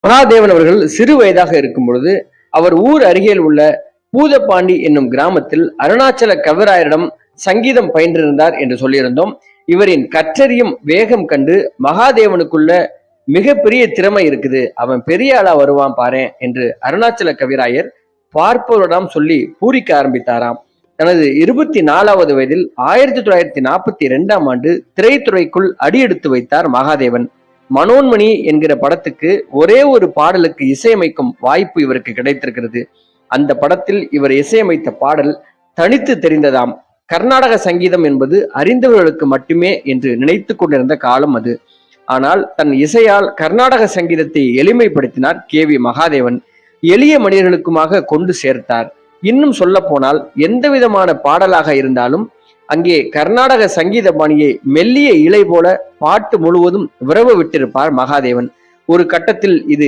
மகாதேவன் அவர்கள் சிறு வயதாக இருக்கும் பொழுது அவர் ஊர் அருகில் உள்ள பூதப்பாண்டி என்னும் கிராமத்தில் அருணாச்சல கவிராயரிடம் சங்கீதம் பயின்றிருந்தார் என்று சொல்லியிருந்தோம். இவரின் கற்றறியும் வேகம் கண்டு மகாதேவனுக்குள்ள மிகப்பெரிய திறமை இருக்குது, அவன் பெரிய ஆளா வருவான் பாரேன் என்று அருணாச்சல கவிராயர் பார்ப்பவரிடம் சொல்லி பூரிக்க ஆரம்பித்தாராம். தனது 24வது வயதில் 1942ஆம் ஆண்டு திரைத்துறைக்குள் அடியெடுத்து வைத்தார் மகாதேவன். மனோன்மணி என்கிற படத்துக்கு ஒரே ஒரு பாடலுக்கு இசையமைக்கும் வாய்ப்பு இவருக்கு கிடைத்திருக்கிறது. அந்த படத்தில் இவர் இசையமைத்த பாடல் தனித்து தெரிந்ததாம். கர்நாடக சங்கீதம் என்பது அறிந்தவர்களுக்கு மட்டுமே என்று நினைத்து கொண்டிருந்த காலம் அது. ஆனால் தன் இசையால் கர்நாடக சங்கீதத்தை எளிமைப்படுத்தினார் KV மகாதேவன். எளிய மனிதர்களுக்குமாக கொண்டு சேர்த்தார். இன்னும் சொல்ல போனால் எந்த விதமான பாடலாக இருந்தாலும் அங்கே கர்நாடக சங்கீத பாணியை மெல்லிய இலை போல பாட்டு முழுவதும் விரவ விட்டிருப்பார் மகாதேவன். ஒரு கட்டத்தில் இது